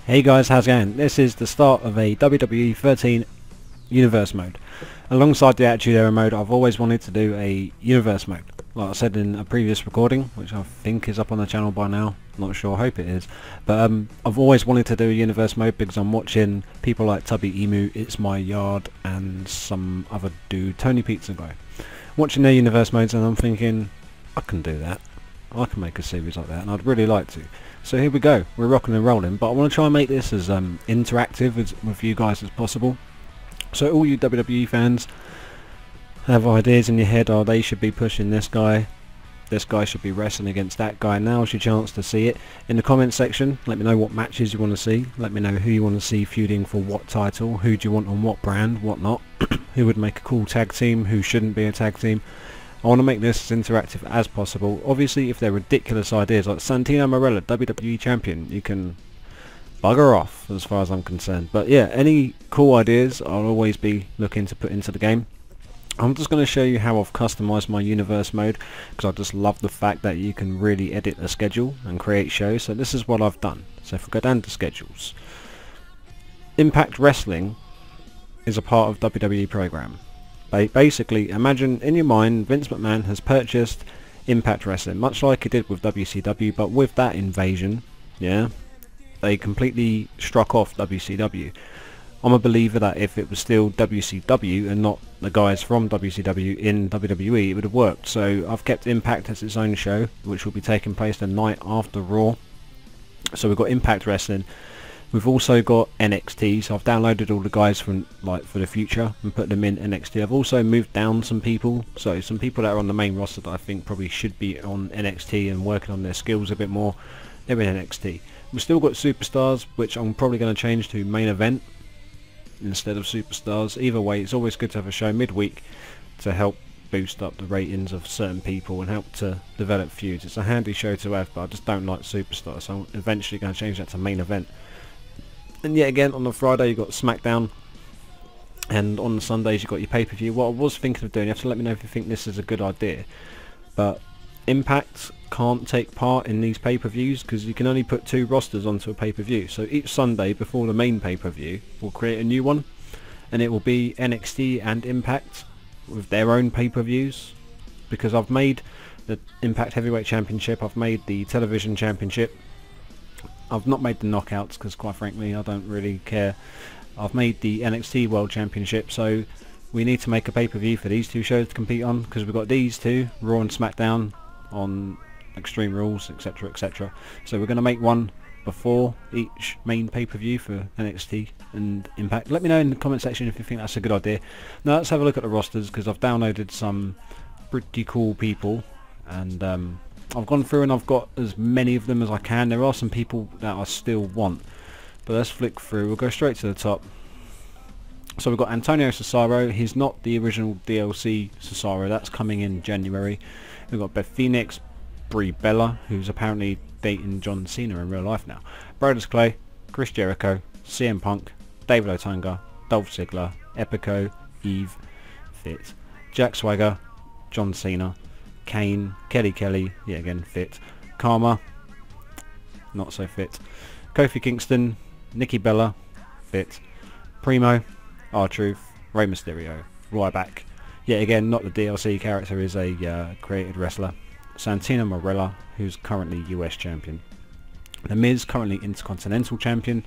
Hey guys, how's it going? This is the start of a WWE 13 Universe mode. Alongside the Attitude Era mode, I've always wanted to do a Universe mode. Like I said in a previous recording, which I think is up on the channel by now, not sure, hope it is. But I've always wanted to do a Universe mode because I'm watching people like Tubby Emu, It's My Yard, and some other dude, Tony Pizza Guy. Watching their Universe modes and I'm thinking, I can do that. I can make a series like that and I'd really like to. So here we go, we're rocking and rolling, but I want to try and make this as interactive with you guys as possible. So all you WWE fans have ideas in your head, they should be pushing this guy should be wrestling against that guy. Now's your chance to see it. In the comment section, let me know what matches you want to see, let me know who you want to see feuding for what title, who do you want on what brand, what not, who would make a cool tag team, who shouldn't be a tag team. I want to make this as interactive as possible. Obviously, if they're ridiculous ideas like Santino Marella, WWE Champion, you can bugger off as far as I'm concerned. But yeah, any cool ideas I'll always be looking to put into the game. I'm just going to show you how I've customized my Universe mode because I just love the fact that you can really edit the schedule and create shows. So this is what I've done. So if we go down to schedules, Impact Wrestling is a part of WWE program. Basically, imagine in your mind Vince McMahon has purchased Impact Wrestling, much like he did with WCW, but with that invasion, yeah, they completely struck off WCW. I'm a believer that if it was still WCW and not the guys from WCW in WWE, it would have worked. So I've kept Impact as its own show, which will be taking place the night after Raw. So we've got Impact Wrestling. We've also got NXT, so I've downloaded all the guys from for the future and put them in NXT. I've also moved down some people, so some people that are on the main roster that I think probably should be on NXT and working on their skills a bit more, they're in NXT. We've still got Superstars, which I'm probably going to change to Main Event instead of Superstars. Either way, it's always good to have a show midweek to help boost up the ratings of certain people and help to develop feuds. It's a handy show to have, but I just don't like Superstars, so I'm eventually going to change that to Main Event. And yet again, on the Friday you've got SmackDown, and on the Sundays you've got your pay-per-view. What I was thinking of doing, you have to let me know if you think this is a good idea, but Impact can't take part in these pay-per-views because you can only put 2 rosters onto a pay-per-view. So each Sunday before the main pay-per-view we'll create a new one, and it will be NXT and Impact with their own pay-per-views, because I've made the Impact Heavyweight Championship, I've made the Television Championship, I've not made the Knockouts because quite frankly I don't really care. I've made the NXT World Championship, so we need to make a pay-per-view for these 2 shows to compete on, because we've got these 2, Raw and SmackDown, on Extreme Rules, etc, etc. So we're going to make one before each main pay-per-view for NXT and Impact. Let me know in the comment section if you think that's a good idea. Now let's have a look at the rosters, because I've downloaded some pretty cool people, and I've gone through and I've got as many of them as I can. There are some people that I still want, but let's flick through. We'll go straight to the top. So we've got Antonio Cesaro. He's not the original DLC Cesaro, that's coming in January. We've got Beth Phoenix, Brie Bella, who's apparently dating John Cena in real life now, Brodus Clay, Chris Jericho, CM Punk, David Otunga, Dolph Ziggler, Epico, Eve, fit, Jack Swagger, John Cena, Kane, Kelly Kelly, yet again fit, Karma, not so fit, Kofi Kingston, Nikki Bella, fit, Primo, R-Truth, Rey Mysterio, Ryback, yet again not the DLC character, is a created wrestler, Santino Marella, who's currently US Champion, The Miz, currently Intercontinental Champion,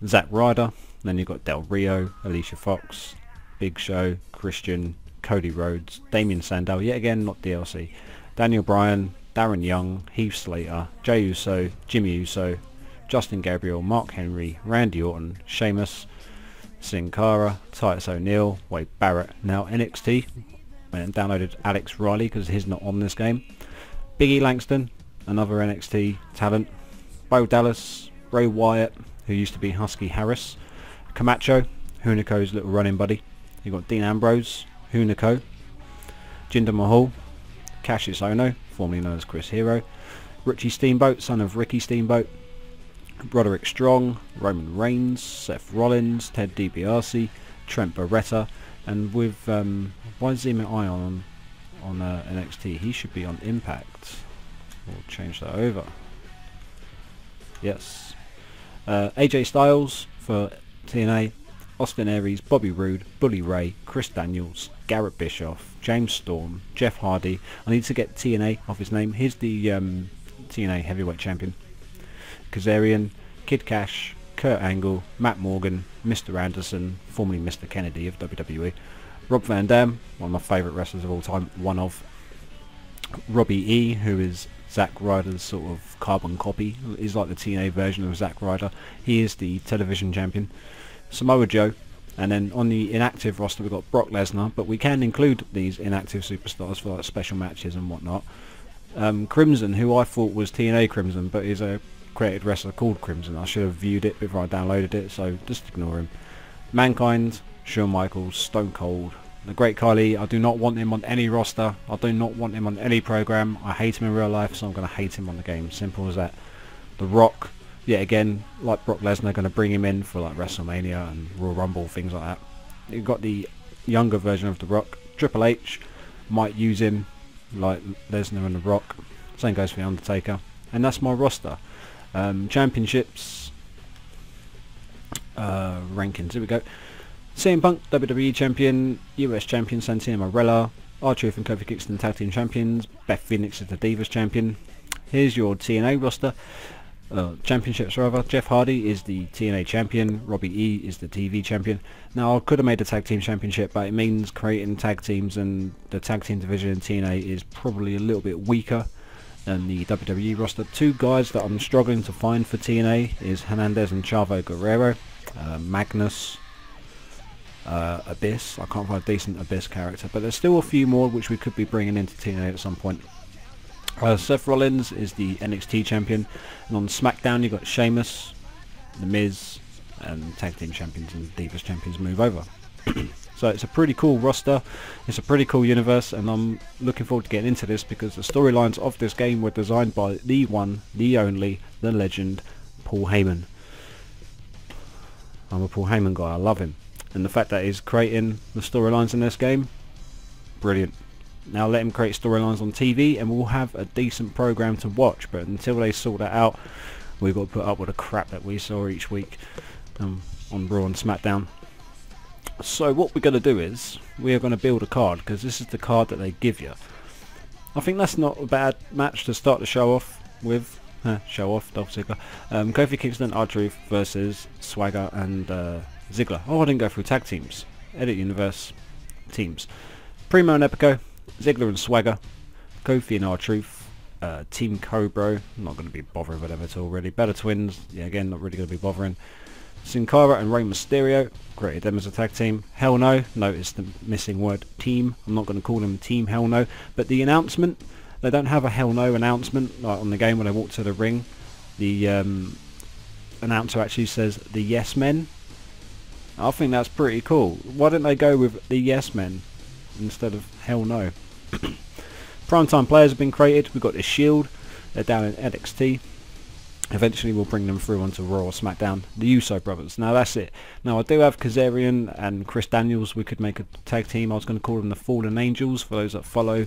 Zack Ryder, then you've got Del Rio, Alicia Fox, Big Show, Christian, Cody Rhodes, Damien Sandow, yet again not DLC, Daniel Bryan, Darren Young, Heath Slater, Jey Uso, Jimmy Uso, Justin Gabriel, Mark Henry, Randy Orton, Sheamus, Sin Cara, Titus O'Neil, Wade Barrett, now NXT, and downloaded Alex Riley because he's not on this game, Big E Langston, another NXT talent, Bo Dallas, Bray Wyatt, who used to be Husky Harris, Camacho, Hunico's little running buddy, you've got Dean Ambrose, Hunico, Jinder Mahal, Cassius Ohno, formerly known as Chris Hero, Richie Steamboat, son of Ricky Steamboat, Broderick Strong, Roman Reigns, Seth Rollins, Ted DiBiase, Trent Beretta, and with why is Zema Ion on NXT? He should be on Impact. We'll change that over. Yes. AJ Styles for TNA, Austin Aries, Bobby Roode, Bully Ray, Chris Daniels, Garrett Bischoff, James Storm, Jeff Hardy. I need to get TNA off his name. Here's the TNA Heavyweight Champion. Kazarian, Kid Cash, Kurt Angle, Matt Morgan, Mr. Anderson, formerly Mr. Kennedy of WWE, Rob Van Dam, one of my favourite wrestlers of all time, one of. Robbie E, who is Zack Ryder's sort of carbon copy, is like the TNA version of Zack Ryder. He is the television champion. Samoa Joe, and then on the inactive roster we've got Brock Lesnar, but we can include these inactive superstars for like special matches and whatnot. Crimson, who I thought was TNA Crimson, but is a created wrestler called Crimson. I should have viewed it before I downloaded it, so just ignore him. Mankind, Shawn Michaels, Stone Cold, the Great Khali. I do not want him on any roster. I do not want him on any program. I hate him in real life, so I'm going to hate him on the game. Simple as that. The Rock, yet again, like Brock Lesnar, going to bring him in for like WrestleMania and Royal Rumble, things like that. You've got the younger version of The Rock. Triple H might use him like Lesnar and The Rock. Same goes for The Undertaker. And that's my roster. Championships, rankings, here we go. CM Punk, WWE Champion, US Champion Santino Marella, R-Truth and Kofi Kingston Tag Team Champions, Beth Phoenix is the Divas Champion. Here's your TNA roster. Championships rather. Jeff Hardy is the TNA Champion, Robbie E is the TV Champion. Now I could have made a Tag Team Championship, but it means creating tag teams, and the Tag Team division in TNA is probably a little bit weaker than the WWE roster. Two guys that I'm struggling to find for TNA is Hernandez and Chavo Guerrero. Magnus, Abyss. I can't find a decent Abyss character, but there's still a few more which we could be bringing into TNA at some point. Seth Rollins is the NXT champion, and on SmackDown you've got Sheamus, The Miz, and Tag Team Champions and Divas Champions move over. So it's a pretty cool roster, it's a pretty cool universe, and I'm looking forward to getting into this because the storylines of this game were designed by the one, the only, the legend, Paul Heyman. I'm a Paul Heyman guy, I love him. And the fact that he's creating the storylines in this game, brilliant. Now let him create storylines on TV and we'll have a decent program to watch, but until they sort that out, we've got to put up with the crap that we saw each week on Raw and SmackDown. So what we're going to do is, we are going to build a card, because this is the card that they give you. I think that's not a bad match to start the show off with. Show off, Dolph Ziggler. Kofi Kingston, R-Truth versus Swagger and Ziggler. Oh, I didn't go through tag teams. Edit Universe teams. Primo and Epico, Ziggler and Swagger, Kofi and R-Truth, Team Cobra, I'm not going to be bothering with them at all really. Better Twins, yeah, again, not really going to be bothering. Sin Cara and Rey Mysterio, created them as a tag team. Hell No, notice the missing word team. I'm not going to call them Team Hell No, but the announcement, they don't have a Hell No announcement like on the game when they walk to the ring. The announcer actually says the Yes Men. I think that's pretty cool. Why didn't they go with the Yes Men instead of Hell No? Primetime players have been created. We've got the Shield, they're down in NXT. Eventually we'll bring them through onto Raw or SmackDown. The Uso brothers. Now that's it. Now I do have Kazarian and Chris Daniels. We could make a tag team. I was going to call them the Fallen Angels for those that follow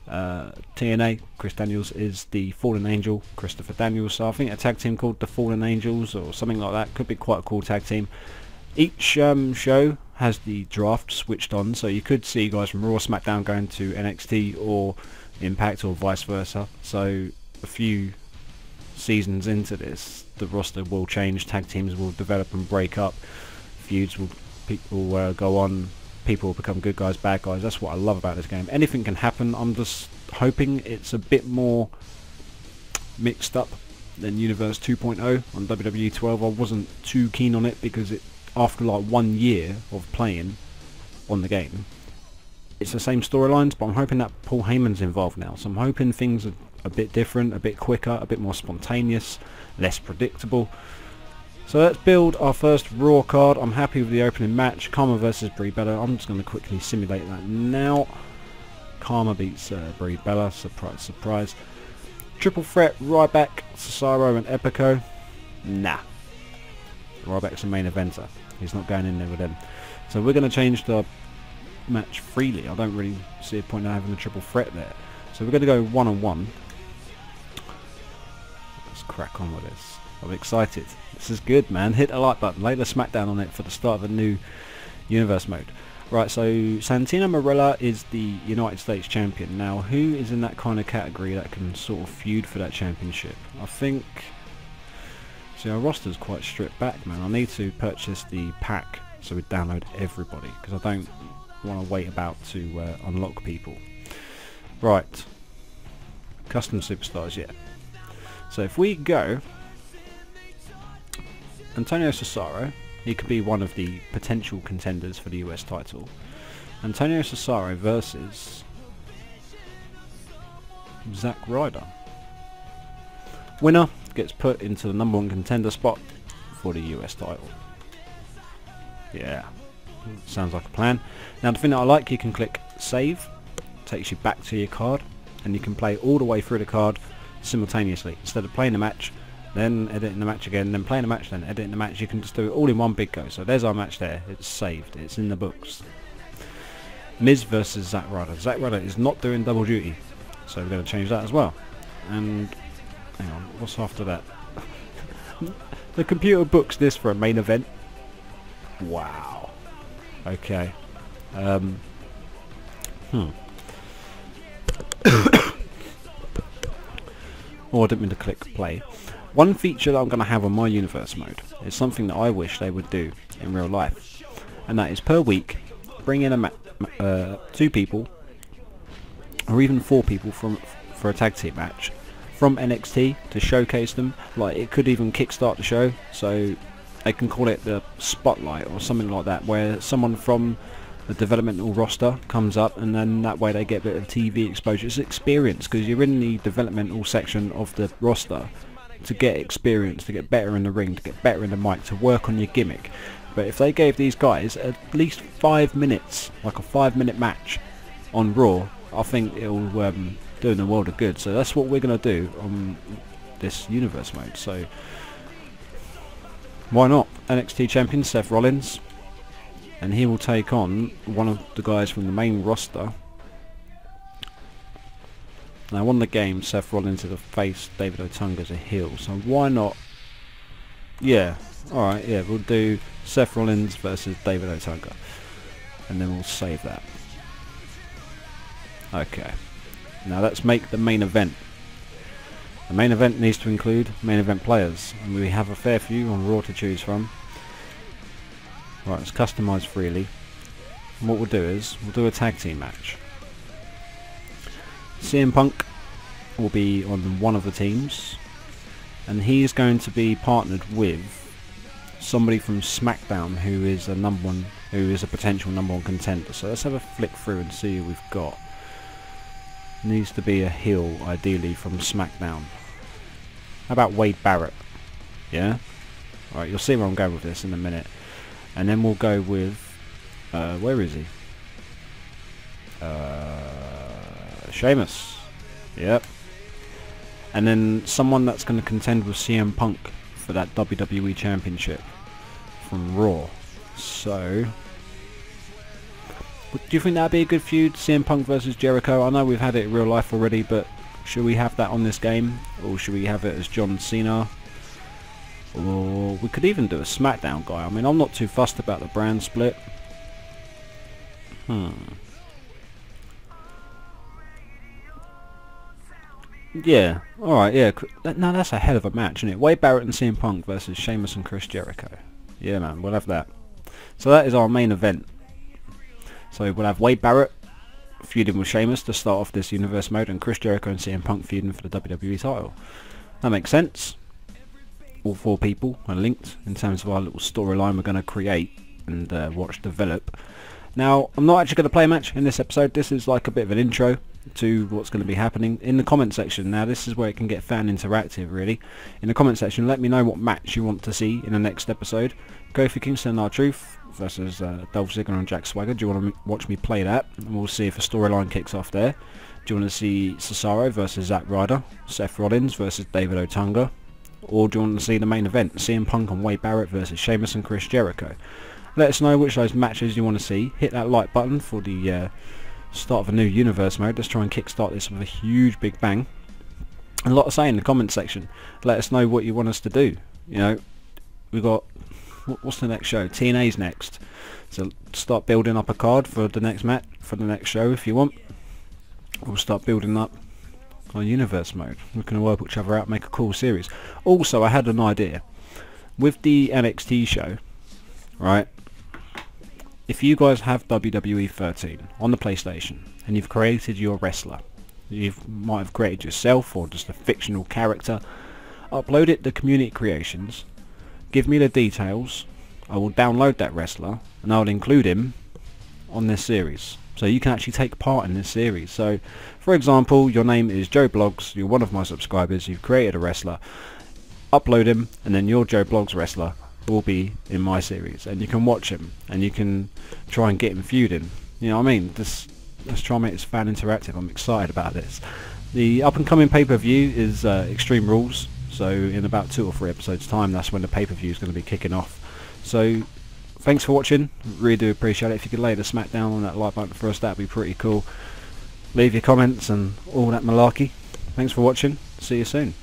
TNA. Chris Daniels is the Fallen Angel, Christopher Daniels. So I think a tag team called the Fallen Angels or something like that could be quite a cool tag team. Each show has the draft switched on, so you could see guys from Raw, SmackDown going to NXT or Impact or vice versa. So a few seasons into this, the roster will change, tag teams will develop and break up, feuds will go on, people will become good guys, bad guys. That's what I love about this game. Anything can happen. I'm just hoping it's a bit more mixed up than Universe 2.0 on WWE 12. I wasn't too keen on it because after like 1 year of playing on the game, it's the same storylines, but I'm hoping that Paul Heyman's involved now, so I'm hoping things are a bit different, a bit quicker, a bit more spontaneous, less predictable. So let's build our first Raw card. I'm happy with the opening match, Karma versus Brie Bella. I'm just going to quickly simulate that now. Karma beats Brie Bella, surprise surprise. Triple threat, Ryback, Cesaro and Epico. Nah, Ryback's the main eventer, he's not going in there with them. So we're going to change the match freely. I don't really see a point in having a triple threat there, so we're going to go one-on-one. Let's crack on with this. I'm excited. This is good, man. Hit the like button. Lay the smackdown on it for the start of a new universe mode. Right, so Santino Marella is the United States champion. Now, who is in that kind of category that can sort of feud for that championship? I think... See, our roster's quite stripped back, man. I need to purchase the pack so we download everybody, because I don't want to wait about to unlock people. Right. Custom superstars, yeah. So if we go... Antonio Cesaro, he could be one of the potential contenders for the US title. Antonio Cesaro versus Zack Ryder. Winner gets put into the #1 contender spot for the US title. Yeah, sounds like a plan. Now the thing that I like, you can click save, takes you back to your card, and you can play all the way through the card simultaneously. Instead of playing the match, then editing the match again, then playing the match, then editing the match, you can just do it all in one big go. So there's our match there, it's saved, it's in the books. Miz versus Zack Ryder. Zack Ryder is not doing double duty, so we're going to change that as well. And, hang on, what's after that? The computer books this for a main event. Wow. Okay. Oh, I didn't mean to click play. One feature that I'm going to have on my universe mode is something that I wish they would do in real life, and that is per week bring in a 2 people or even 4 people for a tag team match from NXT to showcase them. Like, it could even kickstart the show, so they can call it the Spotlight or something like that, where someone from the developmental roster comes up, and then that way they get a bit of TV exposure. It's experience, because you're in the developmental section of the roster to get experience, to get better in the ring, to get better in the mic, to work on your gimmick. But if they gave these guys at least 5 minutes, like a 5-minute match on Raw, I think it'll do them a world of good. So that's what we're going to do on this universe mode. So why not? NXT champion Seth Rollins, and he will take on one of the guys from the main roster. Now on the game, Seth Rollins is a face, David Otunga's a heel, so why not? Yeah, alright, yeah, we'll do Seth Rollins versus David Otunga, and then we'll save that. Okay, now let's make the main event. The main event needs to include main event players, and we have a fair few on Raw to choose from. Right, let's customise freely. And what we'll do is, we'll do a tag team match. CM Punk will be on one of the teams, and he is going to be partnered with somebody from SmackDown who is a potential #1 contender. So let's have a flick through and see who we've got. Needs to be a heel, ideally from SmackDown. How about Wade Barrett? Yeah? Alright, you'll see where I'm going with this in a minute. And then we'll go with... where is he? Sheamus. Yep. And then someone that's going to contend with CM Punk for that WWE Championship from Raw. So... do you think that'd be a good feud? CM Punk versus Jericho? I know we've had it in real life already, but should we have that on this game? Or should we have it as John Cena? Or we could even do a SmackDown guy. I mean, I'm not too fussed about the brand split. Yeah, alright, yeah. No, that's a hell of a match, isn't it? Wade Barrett and CM Punk versus Sheamus and Chris Jericho. Yeah, man, we'll have that. So that is our main event. So we'll have Wade Barrett feuding with Sheamus to start off this universe mode, and Chris Jericho and CM Punk feuding for the WWE title. That makes sense. All 4 people are linked in terms of our little storyline we're going to create and watch develop. Now, I'm not actually going to play a match in this episode. This is like a bit of an intro to what's going to be happening in the comment section. Now, this is where it can get fan interactive, really. In the comment section, let me know what match you want to see in the next episode. Kofi Kingston and R-Truth versus Dolph Ziggler and Jack Swagger. Do you want to watch me play that? And we'll see if a storyline kicks off there. Do you want to see Cesaro versus Zack Ryder? Seth Rollins versus David Otunga? Or do you want to see the main event, CM Punk and Wade Barrett versus Sheamus and Chris Jericho? Let us know which of those matches you want to see. Hit that like button for the start of a new universe mode. Let's try and kickstart this with a huge big bang. And a lot to say in the comment section. Let us know what you want us to do. You know, we got, what's the next show? TNA's next. So start building up a card for the next match, for the next show if you want. We'll start building up our universe mode. We can work each other out, make a cool series. Also, I had an idea. With the NXT show, right, if you guys have WWE 13 on the PlayStation and you've created your wrestler, you might have created yourself or just a fictional character, upload it to Community Creations, give me the details, I will download that wrestler and I'll include him on this series. So you can actually take part in this series. So for example, your name is Joe Blogs, you're one of my subscribers, you've created a wrestler, upload him, and then your Joe Blogs wrestler will be in my series, and you can watch him and you can try and get him feuding. You know what I mean? Let's try and make this fan interactive. I'm excited about this. The up and coming pay-per-view is Extreme Rules, so in about 2 or 3 episodes time that's when the pay-per-view is going to be kicking off. So thanks for watching, really do appreciate it. If you could lay the smack down on that like button for us, that'd be pretty cool. Leave your comments and all that malarkey. Thanks for watching, see you soon.